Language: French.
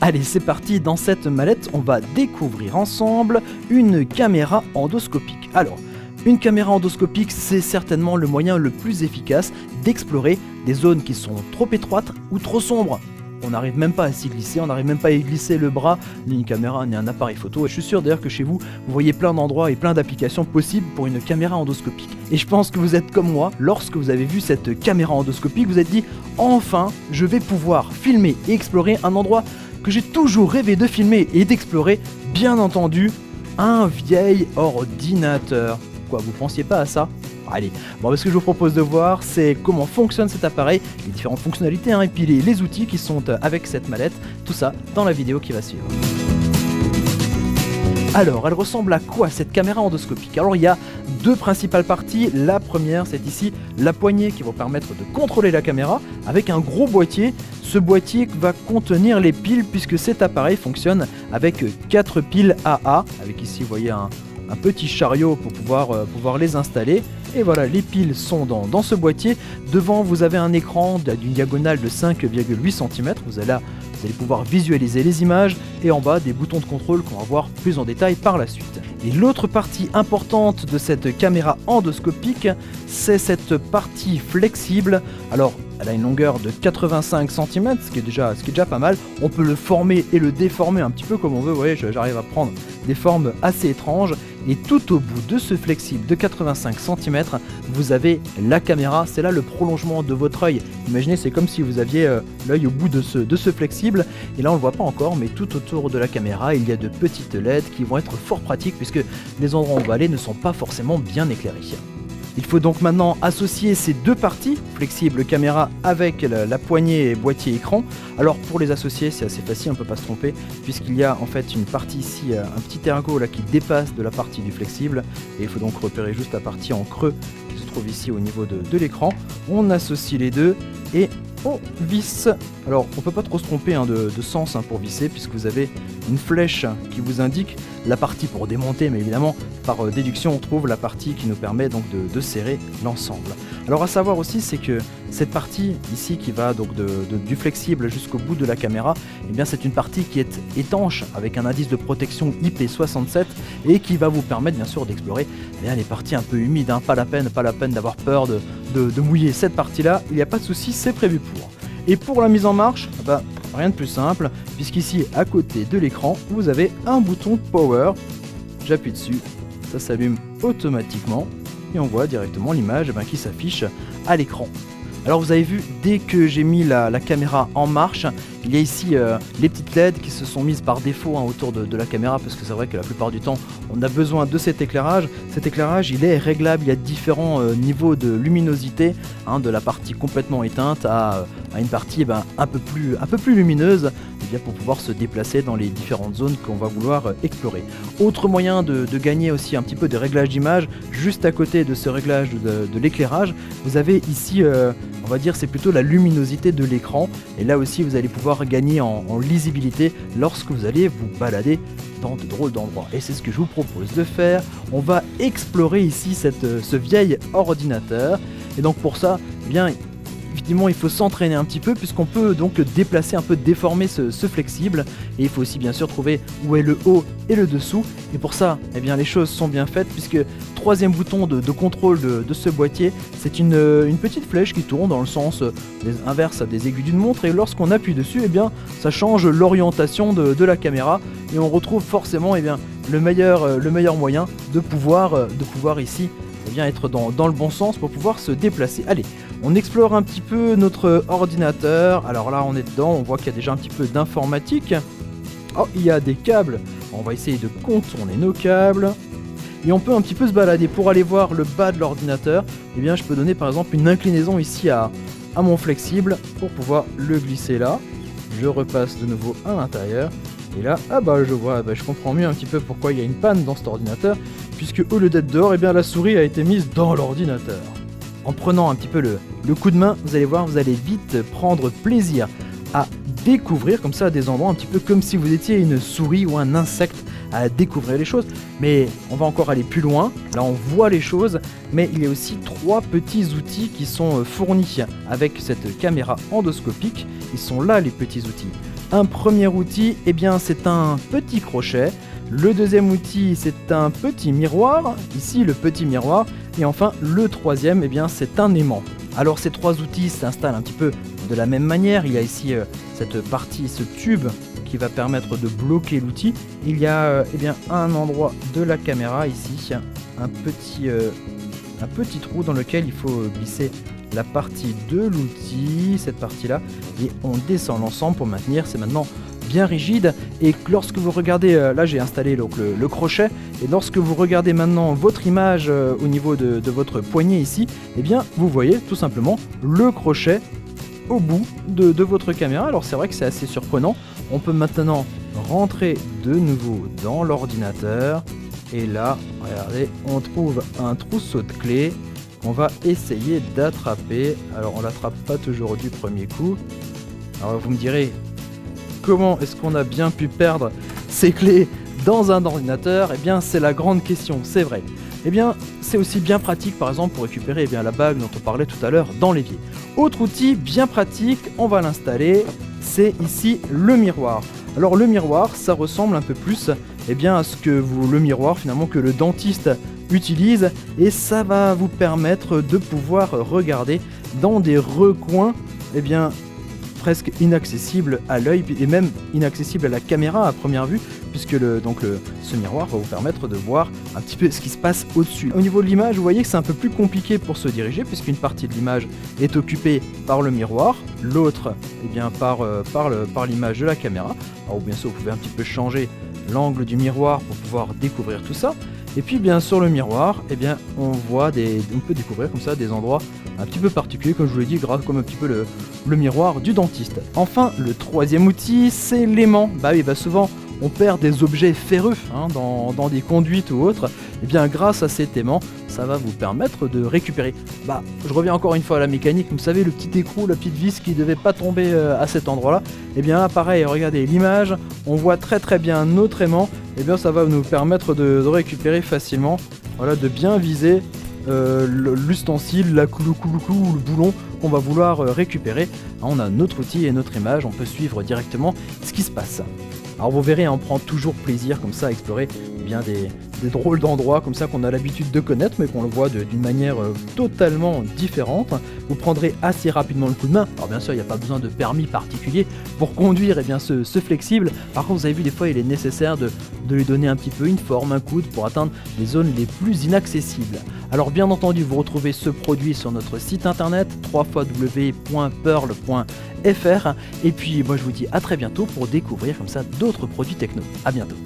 Allez, c'est parti, dans cette mallette, on va découvrir ensemble une caméra endoscopique. Alors, une caméra endoscopique, c'est certainement le moyen le plus efficace d'explorer des zones qui sont trop étroites ou trop sombres. On n'arrive même pas à s'y glisser, on n'arrive même pas à y glisser le bras, ni une caméra, ni un appareil photo. Et je suis sûr d'ailleurs que chez vous, vous voyez plein d'endroits et plein d'applications possibles pour une caméra endoscopique. Et je pense que vous êtes comme moi, lorsque vous avez vu cette caméra endoscopique, vous êtes dit « Enfin, je vais pouvoir filmer et explorer un endroit que j'ai toujours rêvé de filmer et d'explorer, bien entendu, un vieil ordinateur. » Quoi, vous pensiez pas à ça ? Allez, bon, ce que je vous propose de voir, c'est comment fonctionne cet appareil, les différentes fonctionnalités, et puis les outils qui sont avec cette mallette, tout ça dans la vidéo qui va suivre. Alors, elle ressemble à quoi cette caméra endoscopique? Alors, il y a deux principales parties. La première, c'est ici la poignée qui va permettre de contrôler la caméra avec un gros boîtier. Ce boîtier va contenir les piles puisque cet appareil fonctionne avec 4 piles AA, avec ici, vous voyez, un petit chariot pour pouvoir les installer. Et voilà, les piles sont dans ce boîtier. Devant, vous avez un écran d'une diagonale de 5,8 cm. Vous allez pouvoir visualiser les images. Et en bas, des boutons de contrôle qu'on va voir plus en détail par la suite. Et l'autre partie importante de cette caméra endoscopique, c'est cette partie flexible. Alors, elle a une longueur de 85 cm, ce qui est déjà pas mal. On peut le former et le déformer un petit peu comme on veut. Vous voyez, j'arrive à prendre des formes assez étranges. Et tout au bout de ce flexible de 85 cm, vous avez la caméra. C'est là le prolongement de votre œil. Imaginez, c'est comme si vous aviez l'œil au bout de ce flexible. Et là, on ne le voit pas encore, mais tout autour de la caméra, il y a de petites LED qui vont être fort pratiques puisque les endroits où on va aller ne sont pas forcément bien éclairés. Il faut donc maintenant associer ces deux parties, flexible caméra avec la poignée et boîtier écran. Alors pour les associer, c'est assez facile, on ne peut pas se tromper, puisqu'il y a en fait une partie ici, un petit ergot là qui dépasse de la partie du flexible. Et il faut donc repérer juste la partie en creux qui se trouve ici au niveau de l'écran. On associe les deux et on visse. Alors on peut pas trop se tromper de sens pour visser, puisque vous avez une flèche qui vous indique la partie pour démonter, mais évidemment par déduction on trouve la partie qui nous permet donc de serrer l'ensemble. Alors à savoir aussi, c'est que cette partie ici qui va donc du flexible jusqu'au bout de la caméra, eh bien c'est une partie qui est étanche avec un indice de protection IP67 et qui va vous permettre bien sûr d'explorer les parties un peu humides, hein. Pas la peine d'avoir peur de mouiller cette partie là, il n'y a pas de souci, c'est prévu pour. Et pour la mise en marche, rien de plus simple, puisqu'ici à côté de l'écran, vous avez un bouton Power. J'appuie dessus, ça s'allume automatiquement et on voit directement l'image qui s'affiche à l'écran. Alors vous avez vu, dès que j'ai mis la caméra en marche, il y a ici les petites LED qui se sont mises par défaut autour de la caméra, parce que c'est vrai que la plupart du temps on a besoin de cet éclairage. Cet éclairage il est réglable, il y a différents niveaux de luminosité, de la partie complètement éteinte à une partie un peu plus lumineuse, pour pouvoir se déplacer dans les différentes zones qu'on va vouloir explorer. Autre moyen de gagner aussi un petit peu de réglage d'image, juste à côté de ce réglage de l'éclairage, vous avez ici, on va dire c'est plutôt la luminosité de l'écran, et là aussi vous allez pouvoir gagner en lisibilité lorsque vous allez vous balader dans de drôles d'endroits. Et c'est ce que je vous propose de faire. On va explorer ici ce vieil ordinateur, et donc pour ça, effectivement, il faut s'entraîner un petit peu, puisqu'on peut donc déplacer un peu, déformer ce flexible, et il faut aussi bien sûr trouver où est le haut et le dessous. Et pour ça, les choses sont bien faites, puisque troisième bouton de contrôle de ce boîtier, c'est une petite flèche qui tourne dans le sens inverse des aiguilles d'une montre, et lorsqu'on appuie dessus, ça change l'orientation de la caméra, et on retrouve forcément le meilleur moyen de pouvoir ici être dans le bon sens pour pouvoir se déplacer. Allez, on explore un petit peu notre ordinateur. Alors là, on est dedans, on voit qu'il y a déjà un petit peu d'informatique. Oh, il y a des câbles. On va essayer de contourner nos câbles. Et on peut un petit peu se balader. Pour aller voir le bas de l'ordinateur, je peux donner par exemple une inclinaison ici à mon flexible pour pouvoir le glisser là. Je repasse de nouveau à l'intérieur. Et là, je vois, je comprends mieux un petit peu pourquoi il y a une panne dans cet ordinateur, puisque au lieu d'être dehors, la souris a été mise dans l'ordinateur. En prenant un petit peu le coup de main, vous allez voir, vous allez vite prendre plaisir à découvrir comme ça des endroits un petit peu comme si vous étiez une souris ou un insecte à découvrir les choses. Mais on va encore aller plus loin, là on voit les choses, mais il y a aussi 3 petits outils qui sont fournis avec cette caméra endoscopique. Ils sont là les petits outils. Un premier outil, eh bien c'est un petit crochet. Le deuxième outil, c'est un petit miroir, ici le petit miroir. Et enfin, le troisième, eh bien c'est un aimant. Alors ces trois outils s'installent un petit peu de la même manière. Il y a ici cette partie, ce tube qui va permettre de bloquer l'outil. Il y a eh bien un endroit de la caméra ici, un petit trou dans lequel il faut glisser la partie de l'outil, cette partie-là, et on descend l'ensemble pour maintenir. C'est maintenant bien rigide, et lorsque vous regardez, là j'ai installé donc le crochet, et lorsque vous regardez maintenant votre image au niveau de votre poignet ici, eh bien vous voyez tout simplement le crochet au bout de votre caméra. Alors c'est vrai que c'est assez surprenant. On peut maintenant rentrer de nouveau dans l'ordinateur, et là, regardez, on trouve un trousseau de clés. On va essayer d'attraper. Alors on l'attrape pas toujours du premier coup. Alors vous me direz, comment est-ce qu'on a bien pu perdre ces clés dans un ordinateur? Eh bien c'est la grande question, c'est vrai. Eh bien c'est aussi bien pratique par exemple pour récupérer la bague dont on parlait tout à l'heure dans l'évier. Autre outil bien pratique, on va l'installer, c'est ici le miroir. Alors le miroir, ça ressemble un peu plus à ce que le miroir finalement que le dentiste utilise, et ça va vous permettre de pouvoir regarder dans des recoins presque inaccessibles à l'œil, et même inaccessibles à la caméra à première vue, puisque ce miroir va vous permettre de voir un petit peu ce qui se passe au-dessus. Au niveau de l'image, vous voyez que c'est un peu plus compliqué pour se diriger, puisqu'une partie de l'image est occupée par le miroir, l'autre par l'image de la caméra. Alors bien sûr, vous pouvez un petit peu changer l'angle du miroir pour pouvoir découvrir tout ça. Et puis bien sur le miroir, on peut découvrir comme ça des endroits un petit peu particuliers, comme je vous l'ai dit, comme un petit peu le miroir du dentiste. Enfin, le troisième outil, c'est l'aimant. Souvent on perd des objets ferreux dans des conduites ou autres. Et bien grâce à cet aimant, ça va vous permettre de récupérer. Je reviens encore une fois à la mécanique. Vous savez, le petit écrou, la petite vis qui ne devait pas tomber à cet endroit-là. Et bien là, pareil, regardez l'image, on voit très très bien notre aimant. Et bien ça va nous permettre de récupérer facilement, de bien viser l'ustensile, le clou ou le boulon qu'on va vouloir récupérer. On a notre outil et notre image, on peut suivre directement ce qui se passe. Alors vous verrez, on prend toujours plaisir comme ça à explorer des drôles d'endroits comme ça qu'on a l'habitude de connaître, mais qu'on le voit d'une manière totalement différente. Vous prendrez assez rapidement le coup de main. Alors bien sûr, il n'y a pas besoin de permis particulier pour conduire ce flexible. Par contre, vous avez vu, des fois il est nécessaire de lui donner un petit peu une forme, un coude pour atteindre les zones les plus inaccessibles. Alors bien entendu, vous retrouvez ce produit sur notre site internet www.pearl.fr, et puis moi je vous dis à très bientôt pour découvrir comme ça d'autres produits techno. À bientôt.